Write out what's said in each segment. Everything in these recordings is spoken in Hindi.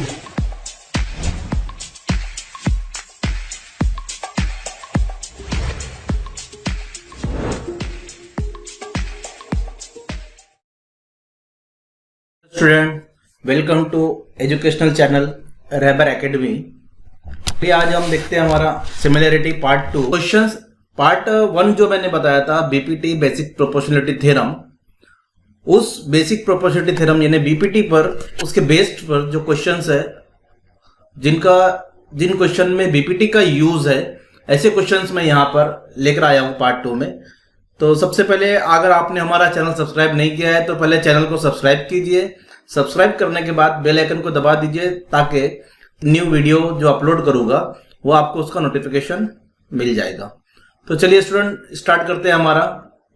Student, welcome to educational channel Rahbar academy. आज हम देखते हैं हमारा सिमिलैरिटी पार्ट 2 क्वेश्चंस। पार्ट 1 जो मैंने बताया था बीपीटी बेसिक प्रोपोर्शनलिटी थ्योरम, उस बेसिक प्रोपोर्शनलिटी थ्योरम यानी बीपीटी पर उसके बेस्ड पर जो क्वेश्चंस है, जिन क्वेश्चन में बीपीटी का यूज है, ऐसे क्वेश्चंस मैं यहाँ पर लेकर आया हूँ पार्ट 2 में। तो सबसे पहले अगर आपने हमारा चैनल सब्सक्राइब नहीं किया है तो पहले चैनल को सब्सक्राइब कीजिए। सब्सक्राइब करने के बाद बेल आइकन को दबा दीजिए ताकि न्यू वीडियो जो अपलोड करूंगा वो आपको उसका नोटिफिकेशन मिल जाएगा। तो चलिए स्टूडेंट, स्टार्ट करते हैं हमारा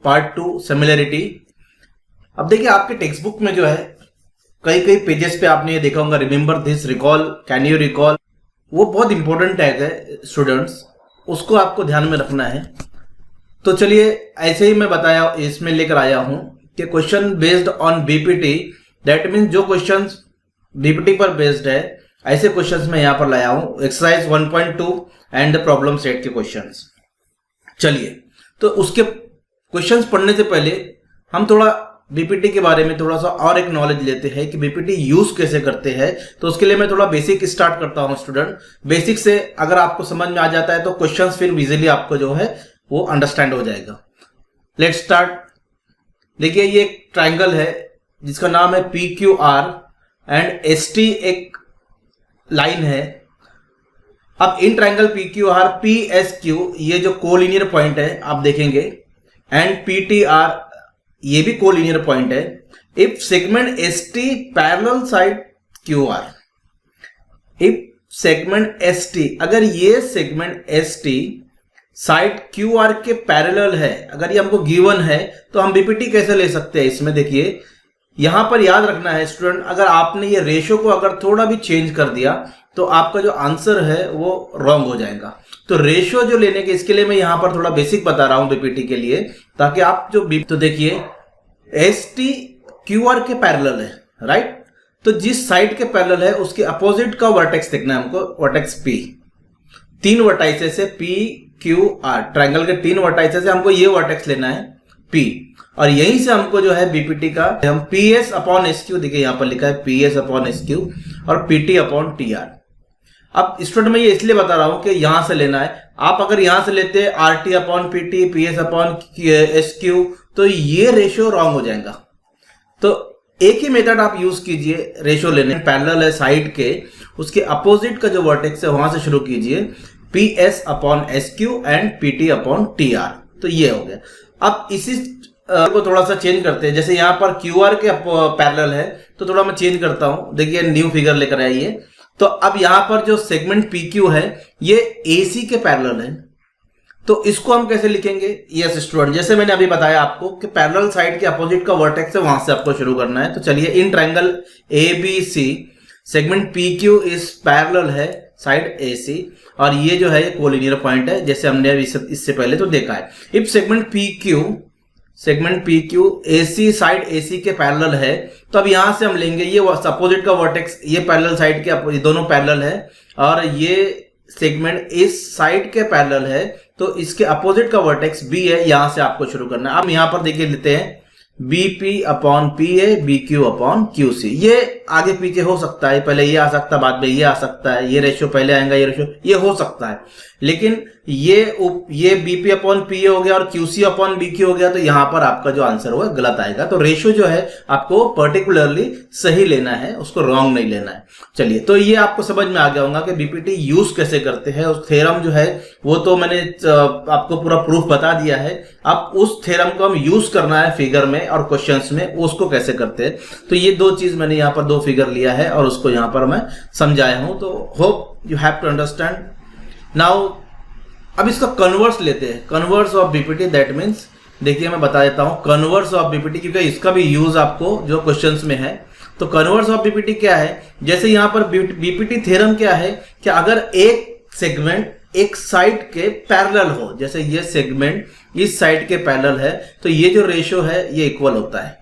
पार्ट 2 सिमिलैरिटी। अब देखिए आपके टेक्स्ट बुक में जो है कई पेजेस पे आपने ये देखा होगा, remember this, recall, can you recall. वो बहुत इंपॉर्टेंट टैग है स्टूडेंट्स, उसको आपको ध्यान में रखना है। तो चलिए ऐसे ही मैं बताया, इसमें लेकर आया हूं कि question based on BPT, that means जो क्वेश्चंस बीपीटी पर बेस्ड है, ऐसे क्वेश्चंस मैं यहां पर लाया हूं। Exercise 1.2 and the problem set के क्वेश्चंस। चलिए, तो उसके क्वेश्चंस पढ़ने से पहले हम थोड़ा बीपीटी के बारे में थोड़ा सा और एक नॉलेज लेते हैं कि बीपीटी यूज कैसे करते हैं। तो उसके लिए मैं थोड़ा बेसिक स्टार्ट करता हूं स्टूडेंट। बेसिक से अगर आपको समझ में आ जाता है तो क्वेश्चंस फिर इजीली आपको जो है वो अंडरस्टैंड हो जाएगा। Let's start. देखिए ये एक ट्राइंगल है जिसका नाम है PQR एंड ST एक लाइन है। अब इन ट्राइंगल PQR PSQ ये जो कोलिनियर पॉइंट है आप देखेंगे, एंड PTR ये भी कोलिनियर पॉइंट है। If segment ST parallel side QR, if segment ST, अगर ये सेगमेंट ST साइड QR के पैरेलल है, अगर ये हमको गिवन है तो हम बीपीटी कैसे ले सकते हैं। इसमें देखिए यहां पर याद रखना है स्टूडेंट, अगर आपने ये रेशो को अगर थोड़ा भी चेंज कर दिया तो आपका जो आंसर है वो रॉन्ग हो जाएगा। तो रेशो जो लेने के, इसके लिए मैं यहां पर थोड़ा बेसिक बता रहा हूं बीपीटी के लिए, ताकि आप जो तो देखिए ST QR के पैरेलल है, राइट। तो जिस साइड के पैरेलल है उसके अपोजिट का वर्टेक्स देखना है हमको, वर्टेक्स P। 3 वर्टाइसेस से PQR, ट्राइंगल के 3 वर्टाइसेस से हमको ये वर्टेक्स लेना है P, और यहीं से हमको जो है बीपीटी का हम PS अपॉन SQ, देखिए यहां पर लिखा है PS अपॉन SQ और PT अपॉन TR। अब स्टूडेंट मैं ये इसलिए बता रहा हूं कि यहां से लेना है। आप अगर यहां से लेते हैं RT upon PT, PS upon SQ, तो ये रेशियो रॉन्ग हो जाएगा। तो एक ही मेथड आप यूज कीजिए रेशियो लेने, पैरेलल है साइड के, उसके अपोजिट का जो वर्टेक्स है वहां से शुरू कीजिए, PS upon SQ and PT upon TR। तो ये हो गया। अब इसी को थोड़ा सा चेंज करते हैं। जैसे यहाँ पर QR के पैरेलल है तो थोड़ा मैं चेंज करता हूं। देखिए न्यू फिगर लेकर आइए। तो अब यहाँ पर जो सेगमेंट PQ है ये AC के पैरेलल है, तो इसको हम कैसे लिखेंगे। यस स्टूडेंट, जैसे मैंने अभी बताया आपको कि पैरेलल साइड के अपोजिट का वर्टेक्स है, वहां से आपको शुरू करना है। तो चलिए, in triangle ABC segment PQ इस पैरेलल है साइड AC, और ये जो है ये कोलिनियर पॉइंट है, जैसे हमने अभी इससे पहले तो देखा है। If segment PQ AC side AC के पैरेलल है, तो अब यहां से हम लेंगे ये अपोजिट का वर्टेक्स, ये पैरेलल साइड के दोनों पैरेलल है, और ये सेगमेंट इस साइड के पैरेलल है, तो इसके अपोजिट का वर्टेक्स B है, यहां से आपको शुरू करना है। अब यहां पर देखिए लेते हैं BP upon PA, BQ upon QC। ये आगे पीछे हो सकता है, पहले ये आ सकता है, बाद में ये आ सकता है, ये रेशियो पहले आएगा, ये रेशियो ये हो सकता है, लेकिन ये BP अपॉन PA हो गया और QC अपॉन BQ हो गया, तो यहां पर आपका जो आंसर होगा गलत आएगा। तो रेशियो जो है आपको पर्टिकुलरली सही लेना है, उसको रॉन्ग नहीं लेना है। चलिए, तो ये आपको समझ में आ गया होगा कि बीपीटी यूज कैसे करते हैं। उस थ्योरम जो है वो तो मैंने आपको पूरा प्रूफ बता दिया है। अब उस थ्योरम को हम यूज करना है फिगर में और क्वेश्चंस में, उसको कैसे करते हैं। तो ये 2 चीज मैंने यहाँ पर 2 फिगर लिया है और उसको यहाँ पर मैं समझाया हूं। तो hope you have to understand now. अब इसका कन्वर्स लेते हैं, converse of BPT, that means देखिए मैं बता देता हूं कन्वर्स ऑफ बीपीटी, क्योंकि इसका भी यूज आपको जो क्वेश्चंस में है। तो कन्वर्स ऑफ बीपीटी क्या है, जैसे यहां पर बीपीटी थ्योरम क्या है कि अगर एक सेगमेंट एक साइड के पैरेलल हो, जैसे ये सेगमेंट इस साइड के पैरेलल है, तो ये जो रेशियो है ये इक्वल होता है।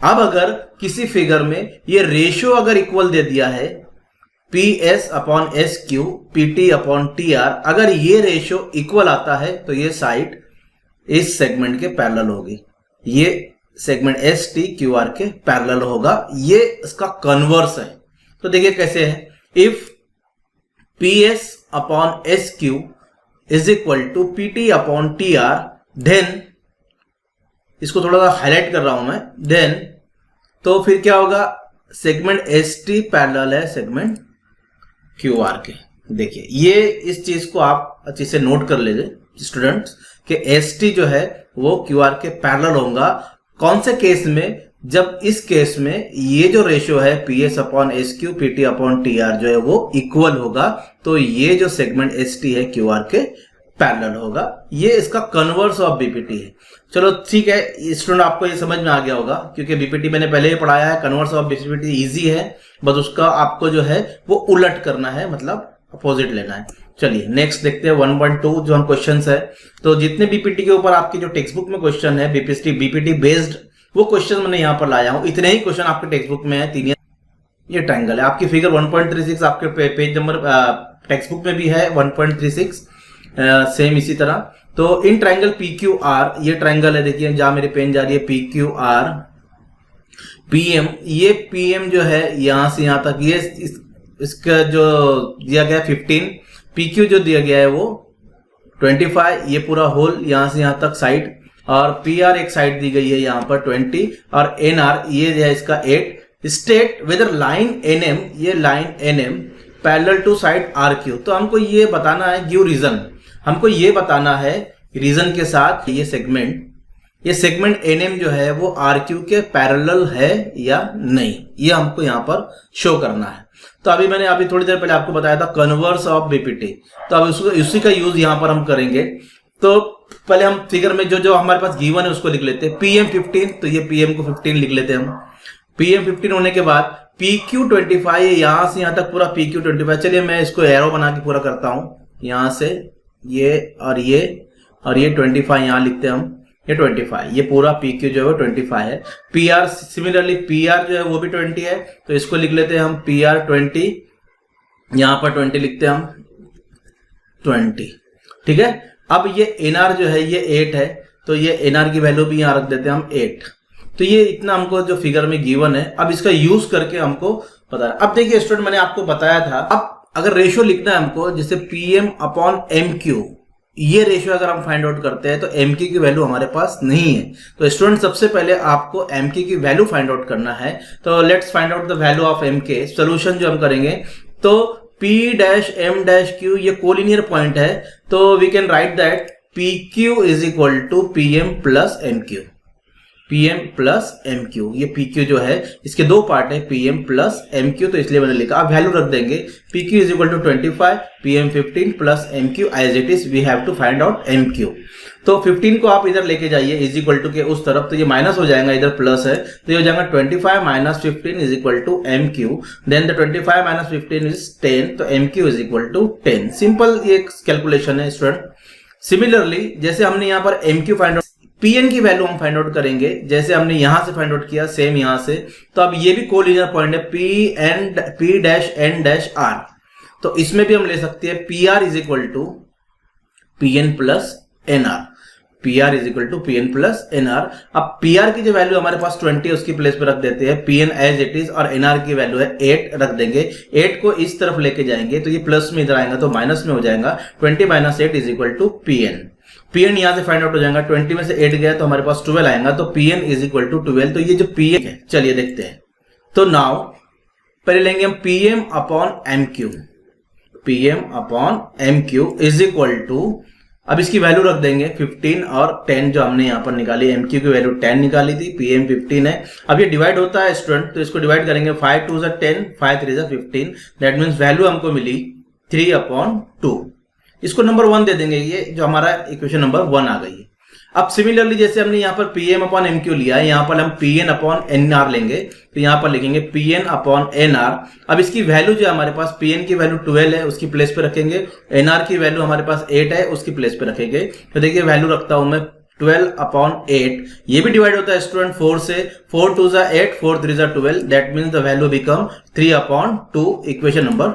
अब अगर किसी फिगर में ये रेशियो अगर इक्वल दे दिया है P S upon S Q P T upon T are, अगर ये रेशियो इक्वल आता है तो ये साइड इस सेगमेंट के पैरेलल होगी, ये segment S T Q R के पैरेलल होगा, ये इसका कन्वर्स है। तो देखिए कैसे है, if P S upon S Q is equal to P T upon T R, then इसको थोड़ा सा हाईलाइट कर रहा हूं मैं, देन तो फिर क्या होगा, सेगमेंट एस टी पैरेलल है सेगमेंट क्यू आर के। देखिए ये इस चीज को आप अच्छे से नोट कर लीजिए स्टूडेंट्स कि एस टी जो है वो क्यू आर के पैरेलल होगा। कौन से केस में, जब इस केस में ये जो रेशियो है P S upon S Q P T upon T are जो है वो इक्वल होगा, तो ये जो सेगमेंट एस टी है क्यू आर के पैरेलल होगा, ये इसका कन्वर्स ऑफ बीपीटी है। चलो ठीक है स्टूडेंट, आपको ये समझ में आ गया होगा क्योंकि बीपीटी मैंने पहले ही पढ़ाया है। कन्वर्स ऑफ बीपीटी इजी है, बस उसका आपको जो है वो उलट करना है, मतलब अपोजिट लेना है। चलिए नेक्स्ट देखते हैं 1.2 जो हम क्वेश्चन है। तो जितने बीपीटी के ऊपर आपकी जो टेक्स्ट बुक में क्वेश्चन है बीपीटी बेस्ड, वो क्वेश्चन मैंने यहाँ पर लाया हूँ। इतने ही क्वेश्चन आपके टेक्स्ट बुक में है, तीन। ये ट्रायंगल है, आपकी फिगर 1.36 आपके पेज नंबर टेक्स्ट बुक में भी है 1.36, सेम इसी तरह। तो in triangle P Q R, ये ट्रायंगल है, देखिए जहां मेरी पेन जा रही है पी क्यू आर पीएम, ये पीएम जो है यहां से यहां तक, ये इसका जो दिया गया 15, पी क्यू जो दिया गया है वो 25, ये पूरा होल यहां से यहां तक साइड, और पी आर एक साइड दी गई है यहाँ पर 20, और एन आर ये है इसका 8। State whether line N M, ये line N M parallel to side R Q. तो हमको ये बताना है, गिव रीजन, हमको ये बताना है रीजन के साथ ये सेगमेंट एन एम जो है वो आर क्यू के पैरेलल है या नहीं, ये हमको यहाँ पर शो करना है। तो मैंने थोड़ी देर पहले आपको बताया था कन्वर्स ऑफ बीपीटी, तो अब उसी का यूज यहाँ पर हम करेंगे। तो पहले हम फिगर में जो हमारे पास गिवन है उसको लिख लेते हैं, पीएम 15, तो ये पीएम को 15 लिख लेते हैं हम। पीएम 15 होने के बाद पी क्यू 25, यहां से यहां तक पूरा पी क्यू 25। चलिए मैं इसको एरो बना के पूरा करता हूं, यहां से ये और ये 25 यहां लिखते हैं हम, ये 25, ये पूरा पी क्यू जो है वो 25 है। P R similarly P R जो है वो भी 20 है, तो इसको लिख लेते हैं हम पी आर 20, यहां पर 20 लिखते हैं हम 20, ठीक है। अब ये एनआर जो है ये 8 है, तो ये एनआर की वैल्यू भी यहां रख देते हैं हम 8। तो ये इतना हमको जो फिगर में गिवन है, अब इसका यूज करके हमको पता है। अब देखिए स्टूडेंट, मैंने आपको बताया था, अब अगर रेशियो लिखना है हमको, जैसे पीएम अपॉन एम क्यू, ये रेशियो अगर हम फाइंड आउट करते हैं तो एम क्यू की वैल्यू हमारे पास नहीं है। तो स्टूडेंट सबसे पहले आपको एम क्यू की वैल्यू फाइंड आउट करना है। तो let's find out the value of M के। सोल्यूशन जो हम करेंगे, तो P dash M dash Q ये कोलिनियर पॉइंट है, तो we can write that P Q is equal to P M plus M Q, PM plus M Q. ये पी क्यू जो है इसके दो पार्ट है, पीएम प्लस एम क्यू, तो इसलिए मैंने लिखा। अब वैल्यू रख देंगे, P Q is equal to 25, PM 15 plus M Q as it is, we have to find out M Q. तो 15 को आप इधर लेके जाइए इज इक्वल टू के उस तरफ, तो ये माइनस हो जाएगा, इधर प्लस है, तो ये हो जाएगा 25 minus 15 is equal to M Q. Then the 25 minus 15 is 10, तो M Q is equal to 10। Simple ये कैलकुलेशन है स्टूडेंट। सिमिलरली जैसे हमने यहाँ पर M Q find out, PN की वैल्यू हम फाइंड आउट करेंगे, जैसे हमने यहां से फाइंड आउट किया सेम यहां से। तो अब ये भी कोलिनियर पॉइंट है, P dash N dash R, तो इसमें भी हम ले सकते हैं P R is equal to P N plus N R, P R is equal to P N plus N R. अब पी आर की जो वैल्यू हमारे पास 20 है उसकी प्लेस पे रख देते हैं, P N as it is, और एन आर की वैल्यू है 8 रख देंगे। 8 को इस तरफ लेके जाएंगे तो ये प्लस में इधर आएगा तो माइनस में हो जाएगा, 20 minus 8 is equal to P N. PN यहां से फाइंड आउट हो जाएगा, 20 में से 8 गया तो हमारे पास 12 आएगा, तो पीएन इज इक्वल टू 12। तो ये जो पीएन है, चलिए देखते हैं। तो नाउ पहले लेंगे हम PM upon M Q, PM upon M Q is equal to, अब इसकी वैल्यू रख देंगे 15 और 10 जो हमने यहां पर निकाली, एम क्यू की वैल्यू 10 निकाली थी, पीएम 15 है। अब ये डिवाइड होता है स्टूडेंट, तो इसको डिवाइड करेंगे, 5 2 10, 5 3 15, दैट मीन्स वैल्यू हमको मिली 3/2। इसको नंबर 1 दे देंगे, ये जो हमारा इक्वेशन नंबर 1 आ गई है। अब सिमिलरली जैसे हमने यहाँ पर पीएम अपॉन एम क्यू लिया है, यहाँ पर हम पीएन अपॉन एन आर लेंगे, तो यहाँ पर लिखेंगे पीएन अपॉन एन आर। अब इसकी वैल्यू जो हमारे पास, पीएन की वैल्यू 12 है उसकी प्लेस पे रखेंगे, एनआर की वैल्यू हमारे पास 8 है उसकी प्लेस पे रखेंगे। तो देखिए वैल्यू रखता हूं मैं 12/8, ये भी डिवाइड होता है स्टूडेंट 4 से, 4 2 जा 8, 4 3 जा 12, that means the value become 3/2, equation number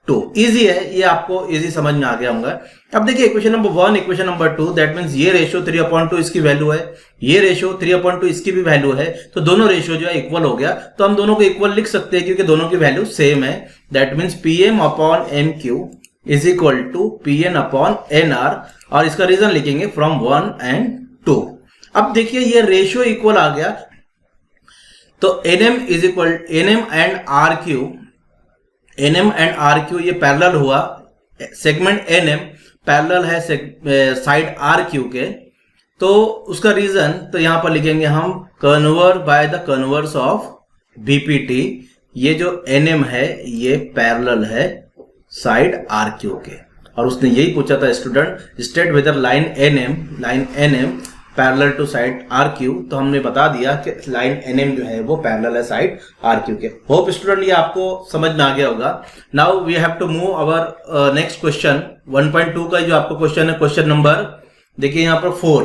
2। Easy है ये, आपको इजी समझ में आ गया होगा। अब देखिए equation number 1, equation number 2, that means ये रेशियो 3/2 इसकी वैल्यू है, ये रेशियो 3/2 इसकी भी वैल्यू है, तो दोनों रेशियो जो है इक्वल हो गया। तो हम दोनों को इक्वल लिख सकते हैं क्योंकि दोनों की वैल्यू सेम है। That means PM/MQ is equal to PN/NR, और इसका रीजन लिखेंगे फ्रॉम 1 and 2। अब देखिए ये रेशियो इक्वल आ गया, तो NM is equal NM and RQ ये पैरेलल हुआ, सेगमेंट NM पैरेलल है साइड RQ के, तो उसका रीजन तो यहां पर लिखेंगे हम converse by the converse of BPT। ये जो NM है ये पैरेलल है साइड RQ के, और उसने यही पूछा था student state whether line NM parallel to side RQ, तो हमने बता दिया कि लाइन NM जो है वो पैरेलल है साइड RQ के। होप स्टूडेंट ये आपको समझ में आ गया होगा। Now we have to move our next question 1.2 का जो आपको क्वेश्चन है, क्वेश्चन नंबर देखिए यहाँ पर 4,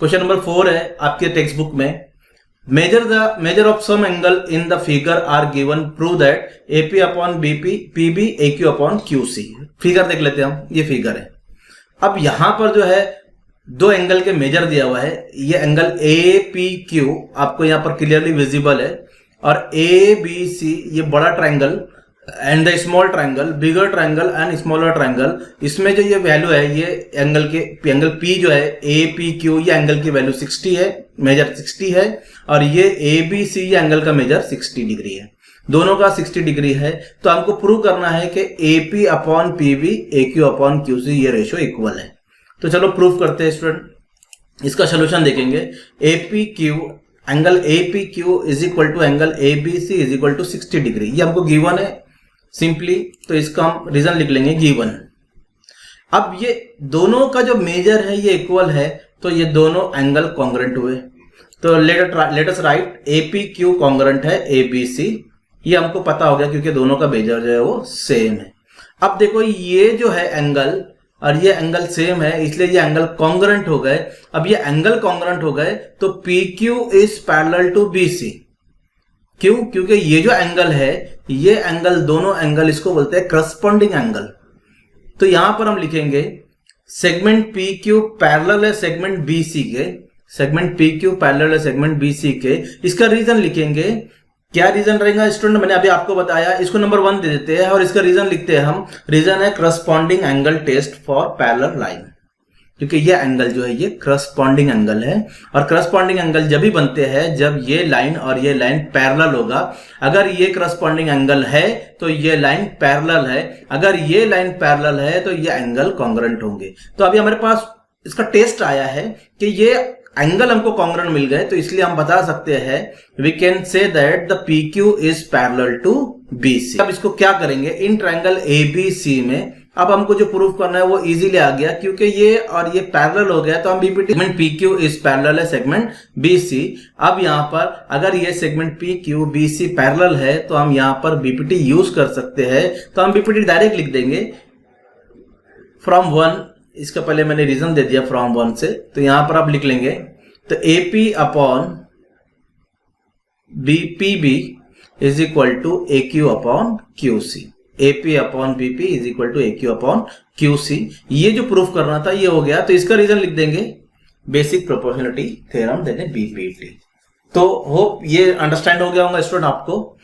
क्वेश्चन नंबर 4 है आपके टेक्स्ट बुक में। Measure of some angle in the figure are given, prove that AP/BP PB AQ/QC। Figure देख लेते हैं हम, ये फिगर है। अब यहां पर जो है दो एंगल के मेजर दिया हुआ है, ये एंगल APQ आपको यहां पर क्लियरली विजिबल है, और ABC ये बड़ा triangle and the small triangle, bigger triangle and smaller triangle, इसमें जो ये वैल्यू है ये एंगल P जो है APQ, ये एंगल की वैल्यू 60 है, मेजर 60 है, और ये ABC ये एंगल का मेजर 60 डिग्री है, दोनों का 60 डिग्री है। तो हमको प्रूव करना है कि AP/PB AQ/QC ये रेशियो इक्वल है। तो चलो प्रूफ करते हैं स्टूडेंट। इसका सोल्यूशन देखेंगे। Angle APQ is equal to angle ABC is equal to 60 degree, ये हमको गिवन है सिंपली, तो इसका हम रीजन लिख लेंगे गिवन। अब ये दोनों का जो मेजर है ये इक्वल है, तो ये दोनों एंगल कॉन्ग्रेंट हुए। तो let us right APQ congruent है ABC, ये हमको पता हो गया क्योंकि दोनों का मेजर जो है वो सेम है। अब देखो ये जो है एंगल और ये एंगल सेम है, इसलिए ये एंगल कॉन्ग्रेंट हो गए। अब ये एंगल कॉन्ग्रेंट हो गए तो PQ is parallel to BC। क्यों? क्योंकि ये जो एंगल है, ये एंगल, दोनों एंगल इसको बोलते हैं करस्पॉन्डिंग एंगल। तो यहां पर हम लिखेंगे सेगमेंट PQ पैरेलल है सेगमेंट BC के, सेगमेंट PQ पैरेलल है सेगमेंट BC के। इसका रीजन लिखेंगे, क्या रीजन रहेगा स्टूडेंट, मैंने अभी आपको बताया, इसको नंबर 1 दे देते हैं और इसका रीजन लिखते हैं हम। रीजन है corresponding angle test for parallel line, क्योंकि ये एंगल जो है ये करस्पॉन्डिंग एंगल है, और करस्पॉन्डिंग एंगल जब भी बनते हैं जब ये लाइन और ये लाइन पैरेलल होगा। अगर ये करस्पॉन्डिंग एंगल है तो ये लाइन पैरेलल है, अगर ये लाइन पैरेलल है तो ये एंगल कॉन्ग्रेंट होंगे। तो अभी हमारे पास इसका टेस्ट आया है कि ये एंगल हमको कॉन्ग्रेंट मिल गए, तो इसलिए हम बता सकते हैं we can say that the PQ is parallel to BC। अब इसको क्या करेंगे, इन ट्रायंगल ABC में अब हमको जो प्रूफ करना है वो इजीली आ गया, क्योंकि ये और ये पैरेलल हो गया, तो हम BPT segment PQ is parallel है सेगमेंट BC। अब यहां पर अगर ये सेगमेंट PQ BC पैरेलल है तो हम यहां पर BPT यूज कर सकते हैं। तो हम BPT डायरेक्ट लिख देंगे फ्रॉम 1, इसका पहले मैंने रीजन दे दिया फ्रॉम 1 से, तो यहां पर आप लिख लेंगे तो AP/PB is equal to AQ/QC, AP/BP is equal to AQ/QC। ये जो प्रूफ करना था ये हो गया, तो इसका रीजन लिख देंगे बेसिक प्रोपोर्शनलिटी थ्योरम देने BPT। तो होप ये अंडरस्टैंड हो गया होगा स्टूडेंट आपको।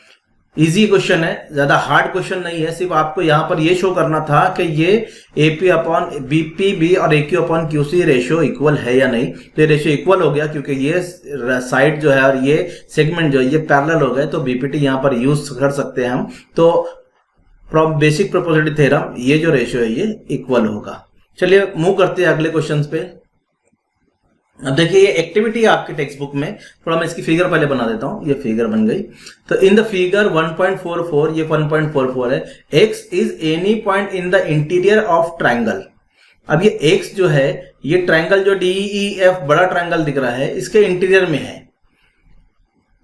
इजी क्वेश्चन है, ज्यादा हार्ड क्वेश्चन नहीं है, सिर्फ आपको यहां पर ये शो करना था कि ये AP/BP और AQ/QC रेशियो इक्वल है या नहीं। तो ये रेशियो इक्वल हो गया क्योंकि ये साइड जो है और ये सेगमेंट जो है ये पैरेलल हो गए, तो BPT यहां पर यूज कर सकते हैं हम। तो फ्रॉम बेसिक प्रोपोर्शनलिटी थ्योरम ये जो रेशियो है ये इक्वल होगा। चलिए मूव करते हैं अगले क्वेश्चन पे। अब देखिए ये एक्टिविटी है आपके टेक्स्ट बुक में, थोड़ा मैं इसकी फिगर पहले बना देता हूं। ये फिगर बन गई, तो इन द फिगर 1.44, ये 1.44 है, x is any point in the interior of triangle. अब ये x जो है ये ट्रायंगल जो DEF बड़ा ट्रायंगल दिख रहा है इसके इंटीरियर में है।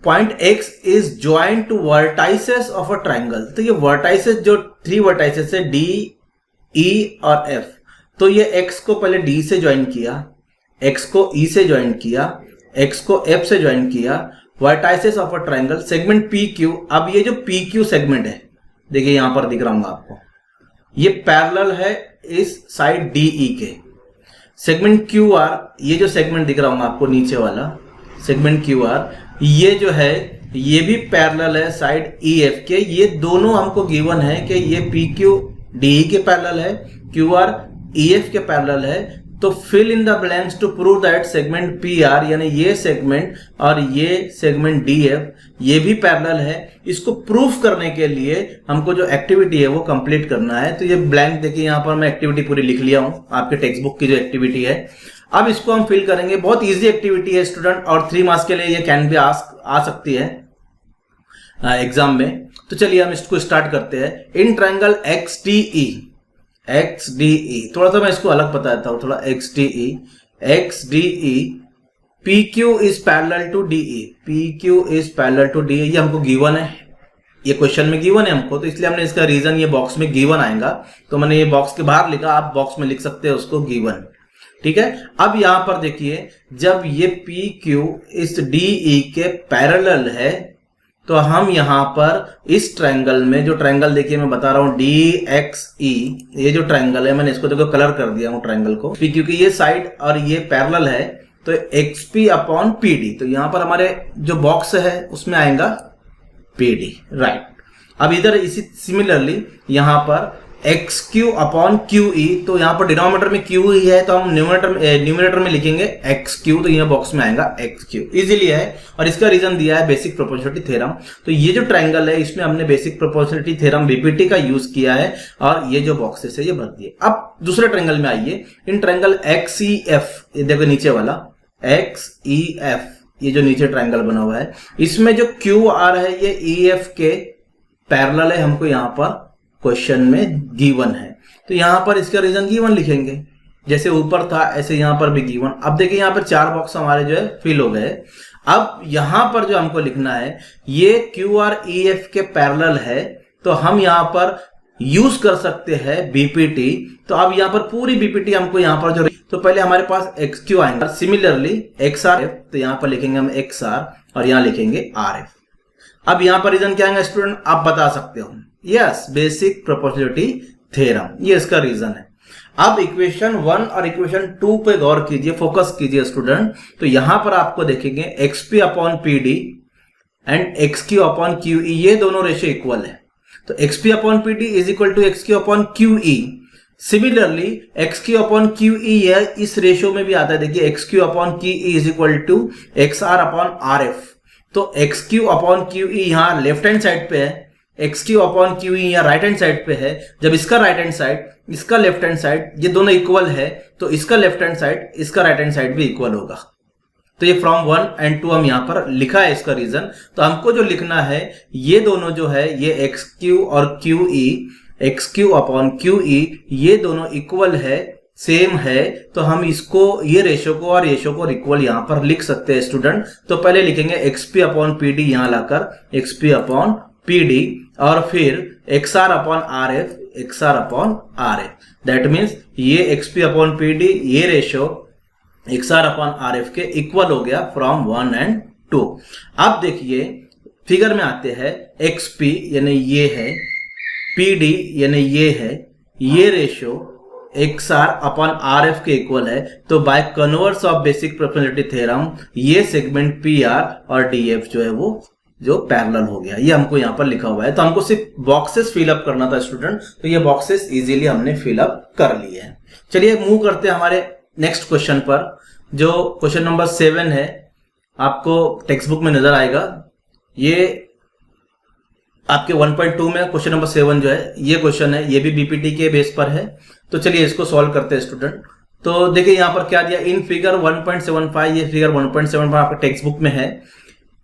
Point x is joint to vertices of a triangle. तो ये वर्टाइसेस जो 3 वर्टाइसेस है D, E और F, तो ये x को पहले D से ज्वाइन किया, एक्स को ई से ज्वाइन किया, एक्स को एफ से ज्वाइन किया, vertices of a triangle segment P Q. अब ये जो पी क्यू सेगमेंट है, देखिए यहां पर दिख रहा हूं आपको, ये पैरेलल है इस साइड डीई के। सेगमेंट क्यू आर, ये जो सेगमेंट दिख रहा हूं आपको नीचे वाला सेगमेंट क्यू आर, ये जो है ये भी पैरेलल है साइड ई एफ के। ये दोनों हमको गिवन है कि ये पी क्यू डीई के पैरेलल है, क्यू आर ई एफ के पैरेलल है। तो fill in the blanks to prove that segment P R, यानी ये सेगमेंट और ये सेगमेंट डी एफ ये भी पैरेलल है। इसको प्रूफ करने के लिए हमको जो एक्टिविटी है वो कंप्लीट करना है। तो ये ब्लैंक देखिए यहां पर मैं एक्टिविटी पूरी लिख लिया हूं, आपके टेक्स्ट बुक की जो एक्टिविटी है। अब इसको हम फिल करेंगे। बहुत इजी एक्टिविटी है स्टूडेंट, और 3 मार्क्स के लिए ये कैन बी आ सकती है एग्जाम में। तो चलिए हम इसको स्टार्ट करते हैं। In triangle X D E, थोड़ा सा मैं इसको अलग बता देता हूं, थोड़ा X D E P Q is parallel to D E, P Q is parallel to D E. ये हमको गिवन है, ये क्वेश्चन में गिवन है हमको, तो इसलिए हमने इसका रीजन ये बॉक्स में गिवन आएगा, तो मैंने ये बॉक्स के बाहर लिखा, आप बॉक्स में लिख सकते हैं उसको गिवन। ठीक है, अब यहां पर देखिए जब ये पी क्यू इस डी ई के पैरेलल है, तो हम यहां पर इस ट्रायंगल में, जो ट्रायंगल देखिए मैं बता रहा हूं डी एक्स ई, ये जो ट्रायंगल है मैंने इसको देखो कलर कर दिया हूं ट्रायंगल को, क्योंकि ये साइड और ये पैरेलल है, तो X P upon P D. तो यहां पर हमारे जो बॉक्स है उसमें आएगा पी डी, राइट। अब इधर इसी सिमिलरली यहां पर एक्स क्यू अपॉन क्यू ई, तो यहां पर डिनोमिनेटर में क्यू ई है, तो हम न्यूमरेटर में लिखेंगे एक्स क्यू, तो यह बॉक्स में आएगा एक्स क्यू। इजीली है, और इसका रीजन दिया है बेसिक प्रोपोर्शनलिटी थ्योरम। तो ये जो ट्रायंगल है इसमें हमने बेसिक प्रोपोर्शनलिटी थ्योरम बीपीटी का यूज किया है, और ये जो बॉक्सेस है ये भर दिए। अब दूसरे ट्रायंगल में आइए। इन ट्रायंगल एक्स ई एफ, ये देखो नीचे वाला एक्स ई एफ, ये जो नीचे ट्रायंगल बना हुआ है, इसमें जो क्यू आर है ये ई एफ के पैरेलल है, हमको यहां पर क्वेश्चन में गिवन है। तो यहां पर इसका रीजन गिवन लिखेंगे, जैसे ऊपर था ऐसे यहां पर भी गिवन। अब देखिए यहां पर 4 बॉक्स हमारे जो है फिल हो गए। अब यहां पर जो हमको लिखना है, ये क्यू आर ई एफ के पैरेलल है, तो हम यहां पर यूज कर सकते हैं बीपीटी। तो अब यहां पर पूरी बीपीटी हमको यहां पर जो, तो पहले हमारे पास एक्स क्यू आएगा, सिमिलरली एक्स आर एफ, तो यहां पर लिखेंगे हम एक्स आर और यहां लिखेंगे आर एफ। अब यहां पर रीजन क्या आएगा स्टूडेंट, आप बता सकते हो, यस बेसिक प्रोपोर्शनलिटी थ्योरम, ये इसका रीजन है। अब इक्वेशन 1 और इक्वेशन 2 पे गौर कीजिए, फोकस कीजिए स्टूडेंट। तो यहां पर आपको देखेंगे X P upon P D and X Q upon Q E, ये दोनों रेशियो इक्वल है। तो X P upon P D is equal to X Q upon Q E. Similarly X Q upon Q E इस रेशियो में भी आता है, देखिए X Q upon Q E is equal to X R upon R F. तो X Q upon Q E यहां लेफ्ट हैंड साइड पे है, एक्स क्यू अपॉन क्यू ई यहाँ राइट हैंड साइड पे है। जब इसका राइट हैंड साइड, इसका लेफ्ट हैंड साइड, ये दोनों इक्वल है, तो इसका लेफ्ट हैंड साइड, इसका राइट हैंड साइड भी इक्वल होगा। तो ये फ्रॉम 1 एंड 2 हम यहाँ पर लिखा है इसका रीजन। तो हमको जो लिखना है, ये दोनों जो है ये एक्स क्यू और Q E, x Q upon Q E, ये दोनों इक्वल है, सेम है। तो हम इसको, ये रेशो को और रेशो को इक्वल यहां पर लिख सकते हैं स्टूडेंट। तो पहले लिखेंगे X P upon P D, यहां लाकर X P upon P D, और फिर X R upon R F, X R upon R F. That means ये X P upon P D, ये ratio X R upon R F के इक्वल हो गया फ्रॉम 1 एंड 2। अब देखिए फिगर में आते हैं, एक्स पी यानी ये है, पी डी यानी ये है, ये ratio X R upon R F के इक्वल है। तो by converse of basic proportionality theorem ये सेगमेंट पी आर और डी एफ जो है वो जो पैरेलल हो गया, ये हमको यहां पर लिखा हुआ है। तो हमको सिर्फ बॉक्सेस फिलअप करना था स्टूडेंट, तो ये बॉक्सेस इजीली हमने फिलअप कर लिए हैं। चलिए मूव करते हैं हमारे नेक्स्ट क्वेश्चन पर, जो क्वेश्चन नंबर 7 है, आपको टेक्स्ट बुक में नजर आएगा। ये आपके 1.2 में क्वेश्चन नंबर 7 जो है ये क्वेश्चन है, ये भी बीपीटी के बेस पर है। तो चलिए इसको सॉल्व करते हैं स्टूडेंट। तो देखिए यहां पर क्या दिया, इन फिगर 1.75, ये फिगर 1.75 आपका टेक्स्ट बुक में है।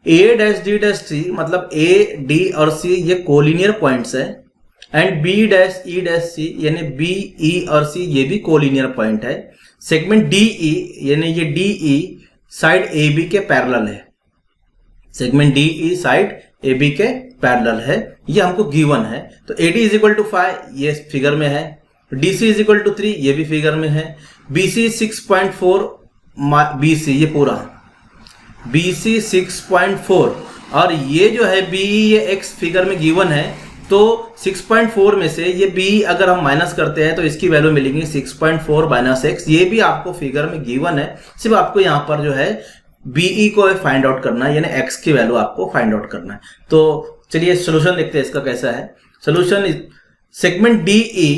A dash D dash C, मतलब ए डी और सी ये कोलिनियर पॉइंट्स है, and B dash E dash C यानी बी ई और सी ये भी कोलिनियर पॉइंट है। सेगमेंट डी ई यानी ये D E side A B के पैरेलल है, segment D E side A B के पैरेलल है, ये हमको गिवन है। तो A D is equal to 5, ये फिगर में है। D C is equal to 3, ये भी फिगर में है। बी सी 6.4, BC, ये पूरा BC 6.4 और ये जो है BE ये x फिगर में गिवन है, तो 6.4 में से ये BE अगर हम माइनस करते हैं तो इसकी वैल्यू मिलेगी 6.4 माइनस x। ये भी आपको फिगर में गिवन है, सिर्फ आपको यहाँ पर जो है BE को फाइंड आउट करना है, यानी x की वैल्यू आपको फाइंड आउट करना है। तो चलिए सोल्यूशन देखते हैं इसका कैसा है। सोल्यूशन, सेगमेंट DE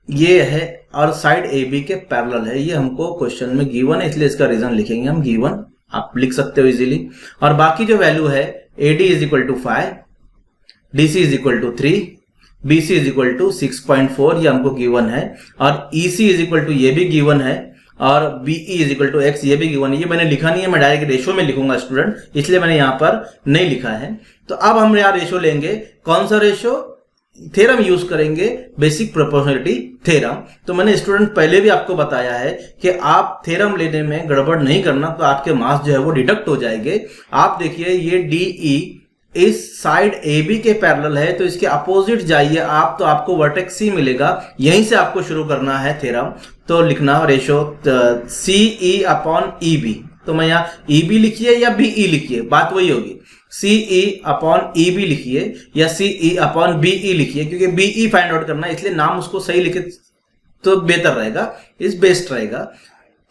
ये है और साइड AB के पैरेलल है, ये हमको क्वेश्चन में गिवन है, इसलिए इसका रीजन लिखेंगे हम गिवन, आप लिख सकते हो इजीली। और बाकी जो वैल्यू है AD is equal to 5, DC is equal to 3, BC is equal to 6.4, ये हमको गिवन है, और EC इज इक्वल टू ये भी गिवन है, और BE is equal to x ये भी गिवन है। ये मैंने लिखा नहीं है, मैं डायरेक्ट रेशियो में लिखूंगा स्टूडेंट, इसलिए मैंने यहाँ पर नहीं लिखा है। तो अब हम यहाँ रेशियो लेंगे, कौन सा रेशियो? थ्योरम यूज करेंगे, बेसिक प्रोपोर्शनलिटी थ्योरम। तो मैंने स्टूडेंट पहले भी आपको बताया है कि आप थ्योरम लेने में गड़बड़ नहीं करना, तो आपके मार्क्स जो है वो डिडक्ट हो जाएंगे। आप देखिए ये DE इस साइड AB के पैरेलल है, तो इसके अपोजिट जाइए आप, तो आपको वर्टेक्स C मिलेगा, यहीं से आपको शुरू करना है थ्योरम। तो लिखना रेशियो CE अपॉन EB, तो मैं यहाँ EB लिखिए या BE लिखिए, बात वही होगी। CE अपॉन EB लिखिए या CE अपॉन BE लिखिए, क्योंकि BE फाइंड आउट करना है, इसलिए नाम उसको सही लिखे तो बेहतर रहेगा, इस बेस्ट रहेगा।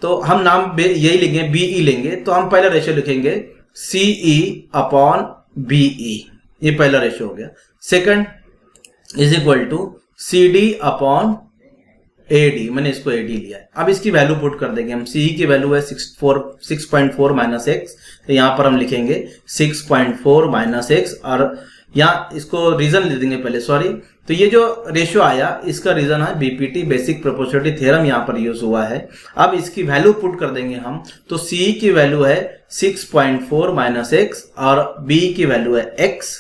तो हम नाम यही लेंगे, BE लेंगे। तो हम पहला रेशियो लिखेंगे CE अपॉन BE, ये पहला रेशियो हो गया। Second is equal to CD upon AD, मैंने इसको AD लिया है। अब इसकी वैल्यू पुट कर देंगे हम, CE की वैल्यू है 6.4 माइनस x, तो यहाँ पर हम लिखेंगे 6.4 माइनस x, और यहाँ इसको रीजन ले देंगे पहले, सॉरी। तो ये जो रेशियो आया इसका रीजन है BPT, बेसिक प्रोपोर्शनलिटी थ्योरम, यहाँ पर यूज हुआ है। अब इसकी वैल्यू पुट कर देंगे हम, तो CE की वैल्यू है 6.4 माइनस x और BE की वैल्यू है x।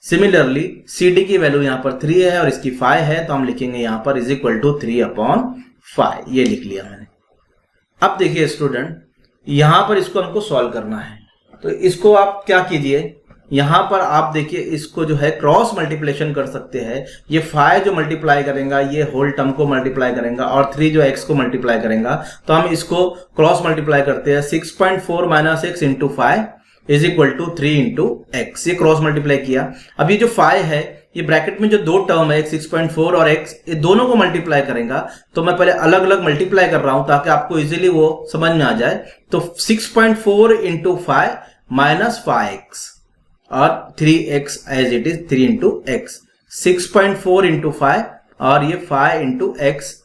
सिमिलरली CD की वैल्यू यहाँ पर 3 है और इसकी 5 है, तो हम लिखेंगे यहाँ पर इज इक्वल टू 3 अपॉन 5, ये लिख लिया मैंने। अब देखिए स्टूडेंट, यहाँ पर इसको हमको सॉल्व करना है, तो इसको आप क्या कीजिए, यहाँ पर आप देखिए इसको जो है क्रॉस मल्टीप्लिकेशन कर सकते हैं। ये 5 जो मल्टीप्लाई करेगा ये होल टर्म को मल्टीप्लाई करेगा, और 3 जो x को मल्टीप्लाई करेगा, तो हम इसको क्रॉस मल्टीप्लाई करते हैं। 6.4 minus x into 5 is equal to 3 into X, ये क्रॉस मल्टीप्लाई किया। अब ये जो 5 है, ये ब्रैकेट में जो दो टर्म है 6.4 और x, ये दोनों को मल्टीप्लाई करेगा। तो मैं पहले अलग अलग मल्टीप्लाई कर रहा हूं ताकि आपको इजीली वो समझ में आ जाए। तो 6.4 इंटू 5 माइनस 5x और 3x as it is 3 into X, 6.4 into 5 और ये 5 इंटू एक्स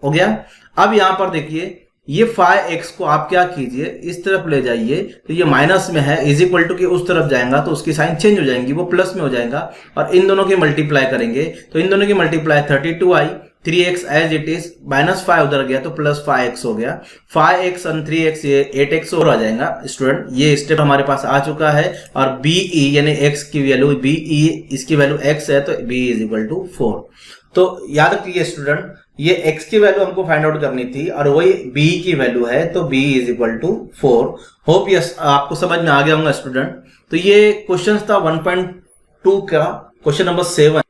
हो गया। अब यहां पर देखिए ये 5x को आप क्या कीजिए, इस तरफ ले जाइए, तो ये माइनस में है, इज इक्वल टू के उस तरफ जाएगा तो उसकी साइन चेंज हो जाएंगी, वो प्लस में हो जाएगा। और इन दोनों की मल्टीप्लाई करेंगे, तो इन दोनों की multiply 32i, 3x as it is, minus 5 उधर गया तो प्लस 5x हो गया। 5x और 3x ये 8x और आ जाएगा। स्टूडेंट ये स्टेप हमारे पास आ चुका है, और BE यानी x की वैल्यू BE, इसकी वैल्यू x है, तो BE इज इक्वल टू 4। तो याद रखिए स्टूडेंट, ये x की वैल्यू हमको फाइंड आउट करनी थी और वही BE की वैल्यू है, तो BE is equal to 4। Hope yes आपको समझ में आ गया होगा स्टूडेंट। तो ये क्वेश्चन था 1.2 का क्वेश्चन नंबर 7।